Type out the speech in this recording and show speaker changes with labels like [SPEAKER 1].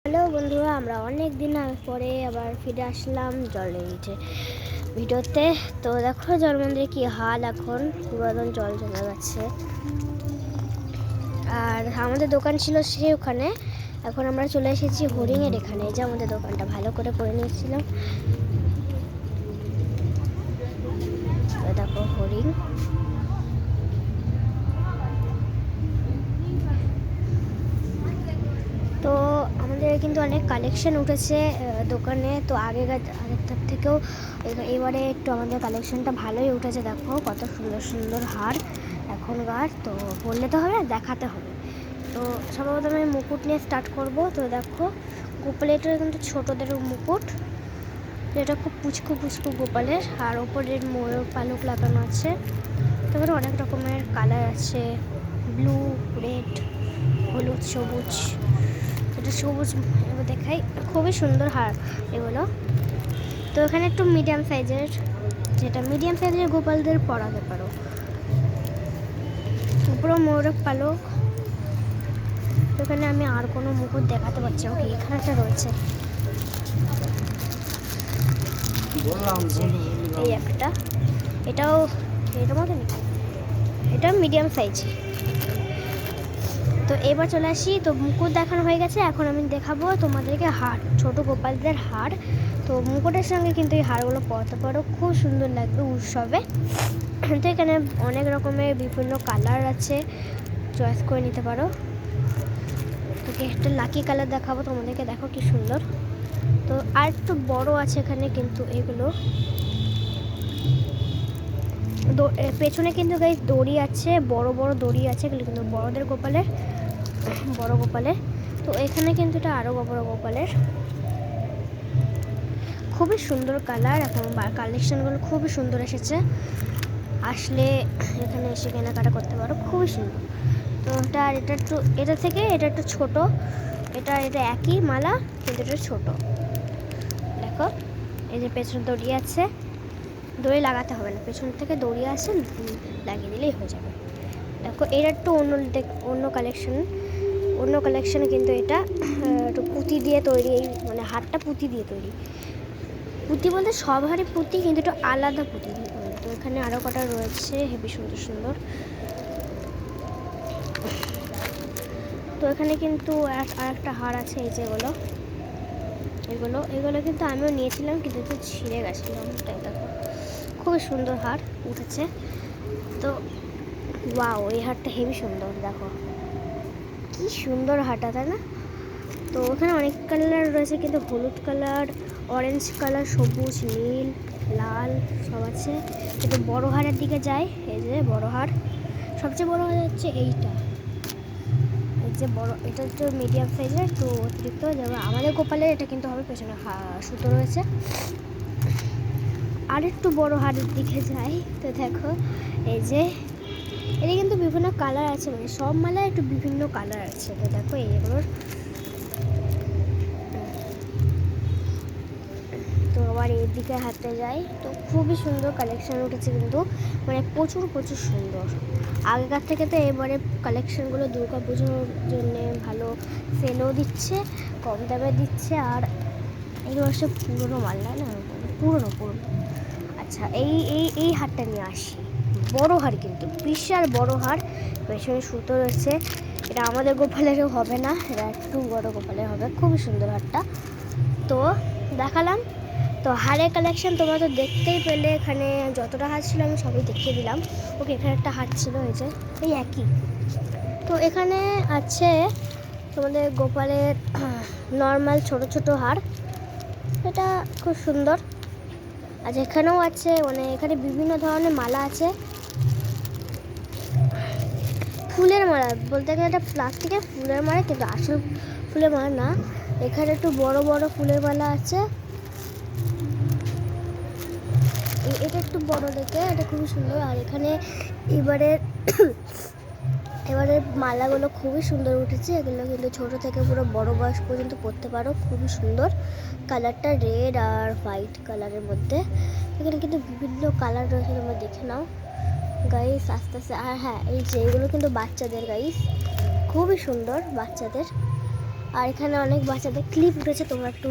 [SPEAKER 1] Hello বন্ধুরা, আমরা অনেক দিন পরে আবার ফিরে আসলাম জলের নিচে ভিডিওতে। তো দেখো জল মন্দিরে কি হাল, এখন পুরাতন জল জমে গেছে। আর আমাদের দোকান ছিল সে ওখানে, এখন আমরা চলে এসেছি হরিণের এখানে, যে আমাদের দোকানটা ভালো করে করে নিয়েছিলাম। দেখো হরিণ। তো আমাদের কিন্তু অনেক কালেকশন উঠেছে দোকানে, তো আগেরটার থেকেও এবারে একটু আমাদের কালেকশনটা ভালোই উঠেছে। দেখো কত সুন্দর সুন্দর হার এখনকার, তো বললে তো হবে, দেখাতে হবে। তো সর্বপ্রথমে আমি মুকুট নিয়ে স্টার্ট করব। তো দেখো গোপালের কিন্তু ছোটোদের মুকুট, যেটা খুব পুচকু পুচকু গোপালের, আর ওপরের ময়ূর পালক লাগানো আছে। তারপরে অনেক রকমের কালার আছে, ব্লু, রেড, হলুদ, সবুজ। এটা সবুজ এবার দেখাই, খুবই সুন্দর হার এগুলো। তো এখানে একটু মিডিয়াম সাইজের, যেটা মিডিয়াম সাইজের গোপালদের পরাতে পারো। উপরে ময়ূরের পালক। এখানে আমি আর কোনো মুকুট দেখাতে পারছি না। এখানে একটা রয়েছে, এই একটা, এটাও এটার মতো, এটা মিডিয়াম সাইজ। তো এবার চলে আসি, তো মুকুট দেখানো হয়ে গেছে, এখন আমি দেখাবো তোমাদেরকে হার, ছোট গোপালদের হার। তো মুকুটের সঙ্গে কিন্তু এই হারগুলো পরতে পারো, খুব সুন্দর লাগবে উৎসবে। তো এখানে অনেক রকমের বিভিন্ন কালার আছে, চয়েস করে নিতে পারো। তোকে একটা লাকি কালার দেখাবো তোমাদেরকে, দেখো কি সুন্দর। তো আর একটু বড় আছে এখানে, কিন্তু এগুলো পেছনে কিন্তু গাইস দড়ি আছে, বড় বড় দড়ি আছে, এগুলো কিন্তু বড়দের গোপালের, বড় গোপালের। তো এখানে কিন্তু এটা আরও বড় গোপালের, খুবই সুন্দর কালার। এখন কালেকশনগুলো খুবই সুন্দর এসেছে, আসলে এখানে এসে কেনাকাটা করতে পারো, খুবই সুন্দর। তো এটা আর এটা থেকে এটা একটু ছোট, এটা একই মালা কিন্তু এটা ছোট। দেখো এই যে পেছনে দড়ি আছে, দড়ি লাগাতে হবে না, পেছন থেকে দড়ি আছে, লাগিয়ে দিলেই হয়ে যাবে। দেখো এটা একটু অন্য কালেকশন, কিন্তু এটা একটু পুঁতি দিয়ে তৈরি, মানে হারটা পুঁতি দিয়ে তৈরি। পুঁতি বলতে সব হারে পুঁতি, কিন্তু একটু আলাদা পুঁতি দিয়ে তৈরি। তো এখানে আরও কটা রয়েছে হেবি সুন্দর সুন্দর। তো এখানে কিন্তু আর একটা হার আছে, এই যে এগুলো কিন্তু আমিও নিয়েছিলাম, কিন্তু একটু ছিঁড়ে গেছিলাম। তাই দেখো খুবই সুন্দর হার উঠেছে। তো ওয়াও, এই হারটা হেবি সুন্দর, দেখো কি সুন্দর হারটা, তাই না? তো ওখানে অনেক কালার রয়েছে, কিন্তু হলুদ কালার, অরেঞ্জ কালার, সবুজ, নীল, লাল সব আছে। কিন্তু বড় হারের দিকে যাই, এই যে বড় হার, সবচেয়ে বড় হার হচ্ছে এইটা, এই যে বড়, এটা একটু মিডিয়াম সাইজের, একটু অতিরিক্ত। যেমন আমাদের গোপালের এটা কিন্তু হবে, পেছনে সুতো রয়েছে। আর একটু বড় হারের দিকে যাই, তো দেখো এই যে এটা কিন্তু বিভিন্ন কালার আছে, মানে সব মালায় একটু বিভিন্ন কালার আছে। তো দেখো এইগুলোর, তো আবার এর দিকে হাঁটতে যাই, তো খুবই সুন্দর কালেকশন উঠেছে, কিন্তু মানে প্রচুর সুন্দর। আগেকার থেকে তো এবারে কালেকশনগুলো দুর্গা পুজোর জন্য ভালো সেলও দিচ্ছে, কম দামে দিচ্ছে। আর এই বছর পুরনো মাল না, পুরনো। আচ্ছা, এই হারটা নিয়ে আসি, বড় হার, কিন্তু বিশাল বড় হার, পেছনে সুতো রয়েছে। এটা আমাদের গোপালেরও হবে না, এটা একটু বড় গোপালের হবে, খুবই সুন্দর হারটা। তো দেখালাম। তো হারের কালেকশন তোমরা তো দেখতেই পেলে, এখানে যতটা হার ছিল আমি সবই দেখিয়ে দিলাম। ওকে, এখানে একটা হার ছিল, এই যে এই একই। তো এখানে আছে তোমাদের গোপালের নর্মাল ছোট ছোট হার, এটা খুব সুন্দর। আর এখানেও আছে, মানে এখানে বিভিন্ন ধরনের মালা আছে, ফুলের মালা বলতে গেলে এটা প্লাস্টিকের ফুলের মালা, কিন্তু আসল ফুলের মালা না। এখানে একটু বড় বড় ফুলের মালা আছে, এটা একটু বড় দেখে, এটা খুবই সুন্দর। আর এখানে এবারে মালাগুলো খুবই সুন্দর উঠেছে, এগুলো কিন্তু ছোট থেকে পুরো বড় বয়স পর্যন্ত পরতে পারো, খুবই সুন্দর। কালারটা রেড আর হোয়াইট কালারের মধ্যে, এখানে কিন্তু বিভিন্ন কালার রয়েছে, তোমরা দেখে নাও গাইস আস্তে আস্তে। আর হ্যাঁ, এই যে এগুলো কিন্তু বাচ্চাদের গাইস, খুবই সুন্দর বাচ্চাদের। আর এখানে অনেক বাচ্চাদের ক্লিপ উঠেছে, তোমরা একটু